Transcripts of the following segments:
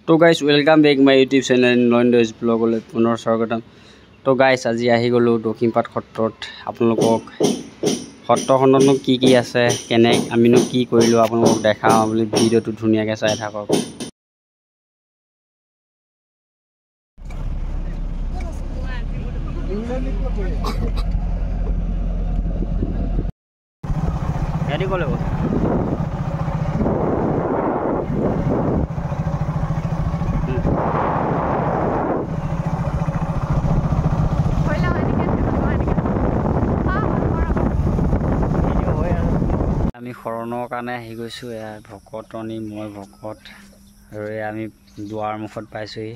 तो guys welcome back my YouTube channel नॉइंडोज ब्लॉगলৈ পুনৰ স্বাগতম। তো গাইস আজি আহি গলো দক্ষিণপাট সত্ৰত। আপোনালোকক সত্ৰখনতনো কি আছে কেনে আমিনো কি কৰিলো আপোনালোকক দেখাও বুলি ভিডিওটো ধুনীয়াকৈ চাই থাকক। গাড়ী ক'লে আমি শৰণৰ কাৰণে আহি গৈছোঁ। ইয়াৰ ভকতনি মই ভকত আৰু আমি দুৱাৰ মুখত পাইছোঁহি।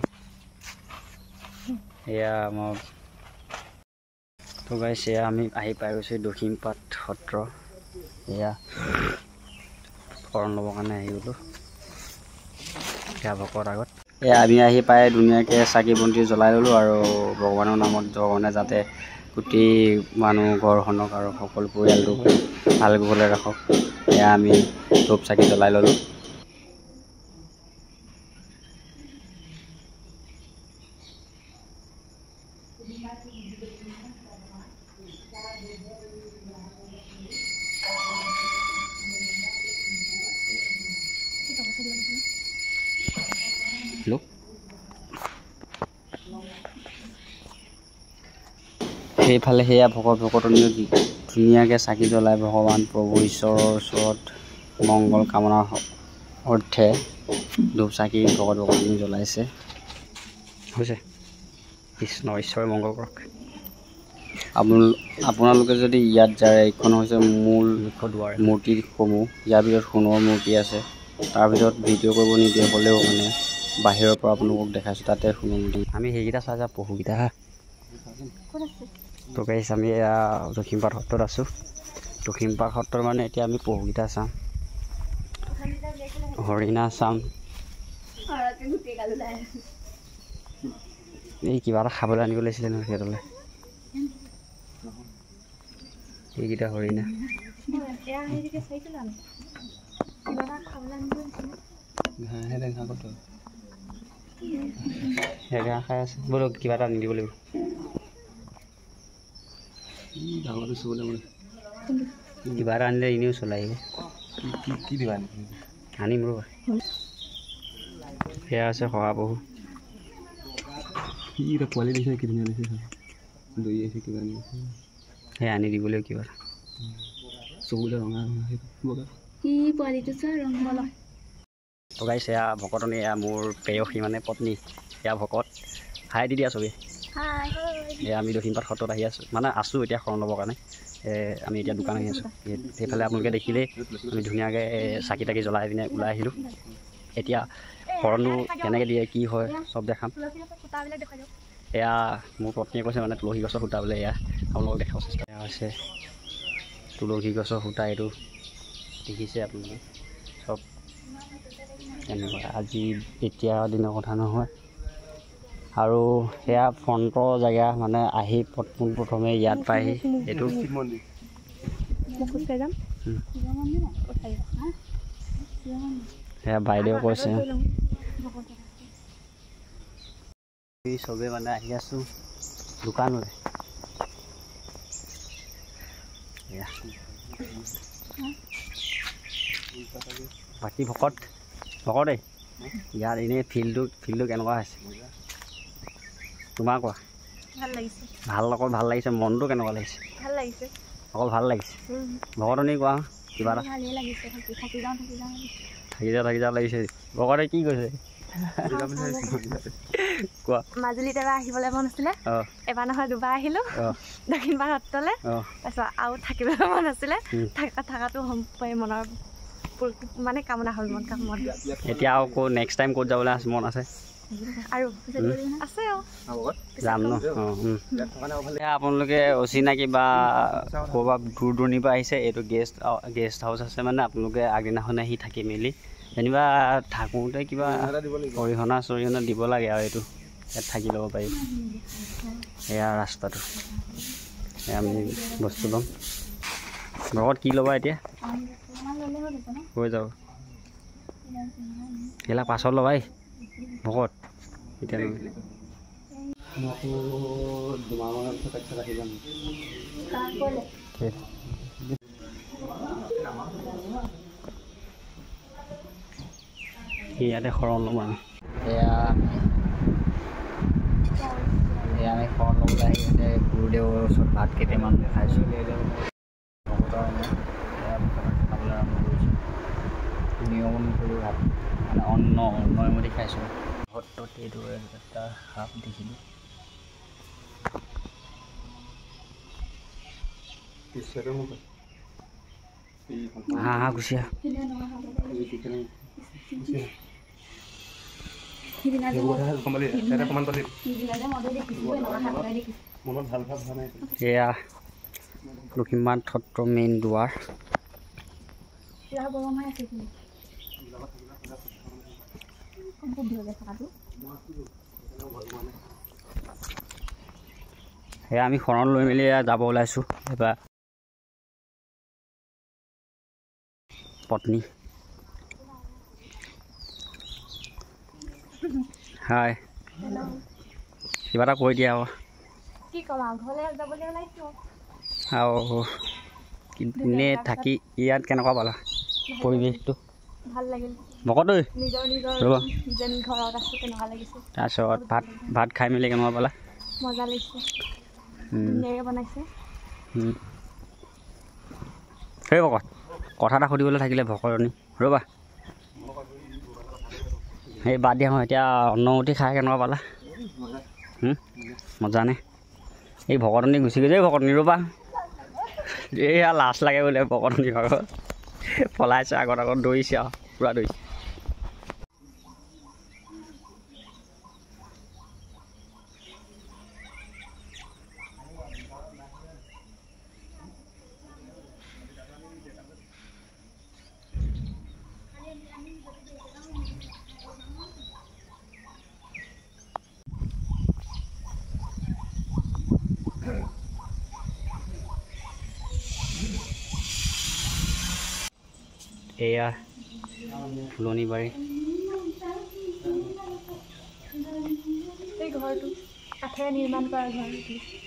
এয়া আমাৰ তো গাইছ এয়া আমি আহি পাই গৈছোঁ দক্ষিণপাট সত্ৰ। এয়া শৰণ ল'বৰ কাৰণে আহি গ'লোঁ এয়া ভকত আগত। এয়া আমি আহি পাই ধুনীয়াকৈ চাকি বন্তি জ্বলাই ল'লোঁ আৰু ভগৱানৰ নামত ভগৱানে যাতে গোটেই মানুহ ঘৰখনক আৰু সকলো পৰিয়ালটোক ভাল কুশলে ৰাখক। এয়া আমি ধূপ চাকি জ্বলাই ল'লোঁ। সেইফালে সেয়া ভকতনীও ধুনীয়াকৈ চাকি জ্বলাই ভগৱান প্ৰভু ঈশ্বৰৰ ওচৰত মংগল কামনাৰ অৰ্থে ধূপ চাকি ভকতনী জ্বলাইছে। হৈছে কৃষ্ণ ঈশ্বৰে মংগল কৰক। আপোনালোকে যদি ইয়াত যায়, এইখন হৈছে মূল দুৱাৰ মূৰ্তিসমূহ। ইয়াৰ ভিতৰত সোণৰ মূৰ্তি আছে। তাৰ ভিতৰত ভিডিঅ' কৰিব নিদিয়ে হ'লেও মানে বাহিৰৰ পৰা আপোনালোকক দেখাইছোঁ তাতে সোণৰ মূৰ্তি। আমি সেইকেইটা চাই যাওঁ পহুকেইটা। তো গাইছ আমি এয়া দক্ষিণপাট সত্ৰত আছোঁ। দক্ষিণপাট সত্ৰত মানে এতিয়া আমি পহুকেইটা চাম, হৰিণা চাম। এই কিবা এটা খাবলৈ আনিব লাগিছিলে নহয় সিহঁতলৈ। এইকেইটা হৰিণা ঘাঁহ খাই আছে। বোলো কিবা এটা আনি দিব লাগিব। কিবা এটা আনিলে এনেও চলাই আহিব। আনিম ৰ'বা। সেয়া আছে শহাপহু। পোৱালি দিছে কি ধুনীয়া দিছে। দৈ আছে কিবা সেয়া আনি দিব লাগিব কিবা এটা। চকুলে ৰঙা ৰঙা তো গাইছ এয়া ভকতনী। এয়া মোৰ প্ৰেয়সী মানে পত্নী। এয়া ভকত। হাই দি দিয়া চবেই। এয়া আমি দক্ষিণপাট সত্ৰত আহি আছোঁ মানে আছোঁ এতিয়া শৰণ ল'বৰ কাৰণে। আমি এতিয়া দোকান আহি আছোঁ। সেইফালে আপোনালোকে দেখিলেই আমি ধুনীয়াকৈ চাকি তাকি জ্বলাই পিনে ওলাই আহিলোঁ। এতিয়া শৰণটো কেনেকৈ দিয়ে কি হয় চব দেখাম। এয়া মোৰ পত্নীয়ে কৈছে মানে তুলসী গছৰ সূতা বোলে। এয়া আপোনালোকক দেখাব চেষ্টা কৰা হৈছে তুলসী গছৰ সূতা। এইটো দেখিছে আপোনালোকে চব তেনেকুৱা। আজি এতিয়া দিনৰ কথা নহয় আৰু সেয়া ফ্ৰণ্টৰ জেগা মানে আহি প্ৰথমে ইয়াত পাইহি। এইটো সেয়া বাইদেউ কৈছে চবেই মানে আহি আছোঁ দোকানলৈ। বাকী ভকতেই ইয়াত এনেই ফিল্ডটো কেনেকুৱা হৈছে তোমাৰ কোৱা? অকল ভাল লাগিছে। মনটো কেনেকুৱা লাগিছে? অকল ভাল লাগিছে। ভকতনী কোৱা কিবা এটা। থাকি যাওঁ লাগিছে। ভকতে কি কৈছে কোৱা? মাজুলীত এবাৰ আহিবলৈ মন আছিলে। এবাৰ নহয় দুবাৰ আহিলোঁ দক্ষিণপাট সত্ৰলৈ। তাৰপিছত আৰু থাকিবলৈ মন আছিলে। থকাটো মনৰ মানে কামনা হ'ল। এতিয়া আকৌ নেক্সট টাইম ক'ত যাবলৈ মন আছে? আৰু আছে যাম ন। আপোনালোকে অচিনাকি বা ক'ৰবাত দূৰ দূৰণিৰ পৰা আহিছে, এইটো গেষ্ট হাউচ আছে মানে আপোনালোকে আগদিনাখন আহি থাকি মেলি যেনিবা থাকোঁতে কিবা অৰিহণা চৰিহণা দিব লাগে আৰু এইটো ইয়াত থাকি ল'ব পাৰি। এয়া ৰাস্তাটো আমি বস্তু ল'ম। লগত কি ল'বা এতিয়া? হৈ যাব এইবিলাক পাছত ল'বাই। ভকত এতিয়া দুমাহমানৰ পিছত তাত আহি যাম। ইয়াতে শৰণ ল'ম আমি। এয়া আমি শৰণ ল'বলৈ আহি ইয়াতে গুৰুদেৱৰ ওচৰত ভাত কেইটামান খাইছোঁ। খাবলৈ আৰম্ভ কৰিছোঁ। নিয়ম কৰি ভাত মানে অন্নমতি খাইছোঁ। সত্ৰত এইটো এটা সাপ দেখিলোঁ। হাঁহ কুচিয়া এয়া লখিমপাট সত্ৰ মেইন দুৱাৰ। সেয়া আমি শৰণ লৈ মেলি যাব ওলাইছোঁ। এবাৰ পত্নী হাই কিবা এটা কৈ দিয়া আৰু এনে থাকি ইয়াত কেনেকুৱা পালা পৰিৱেশটো? ভাল লাগিল ভকত ঐ। তাৰপিছত ভাত খাই মেলি কেনেকুৱা পালা? মজা লাগিছে, ধুনীয়াকৈ বনাইছে। সেই ভকত কথা এটা সুধিবলৈ থাকিলে ভকতনী ৰ'বা। সেই বাদ দিয়া মই এতিয়া অন্নমতি খাই কেনেকুৱা পালা? মজা নে? এই ভকতনী গুচি গৈছে। ভকতনী ৰ'বা, এয়া লাজ লাগে বোলে ভকতনী ভাগত পলাইছে, আগত দৌৰিছে আৰু পূৰা দৌৰিছে। এয়া ফুলনি বাৰী।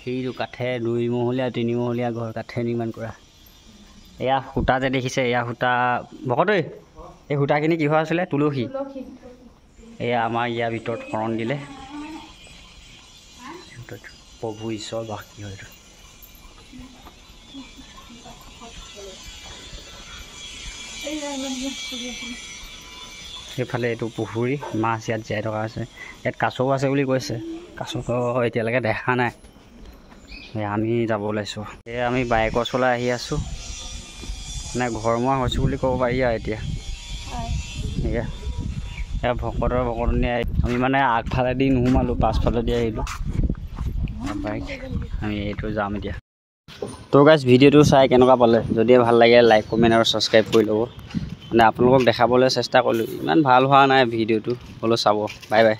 সেইটো কাঠে 2 মহলীয়া 3 মহলীয়া ঘৰ কাঠে নিৰ্মাণ কৰা। এয়া সূতা যে দেখিছে, এয়া সূতা ভকত ঐ, এই সূতাখিনি কিহৰ আছিলে? তুলসী। এয়া আমাৰ ইয়াৰ ভিতৰত শৰণ দিলে প্ৰভু ঈশ্বৰ বাস কি হয় এইটো। সেইফালে এইটো পুখুৰী, মাছ ইয়াত জীয়াই থকা আছে। ইয়াত কাছও আছে বুলি কৈছে, কাছটো এতিয়ালৈকে দেখা নাই। আমি যাব ওলাইছোঁ। আমি বাইকৰ চলাই আহি আছোঁ, মানে ঘৰমুৱা হৈছোঁ বুলি ক'ব পাৰি আৰু এতিয়া। এয়া ভকতনী আমি মানে আগফালেদি নোসোমালোঁ, পাছফালেদি আহিলোঁ বাইক। আমি এইটো যাম এতিয়া। তো গাইজ ভিডিঅ'টো চাই কেনেকুৱা পালে? যদি ভাল লাগে লাইক কমেণ্ট আৰু ছাবস্ক্ৰাইব কৰি ল'ব। মানে আপোনালোকক দেখাবলৈ চেষ্টা কৰিলোঁ, ইমান ভাল হোৱা নাই ভিডিঅ'টো, হ'লেও চাব। Bye bye.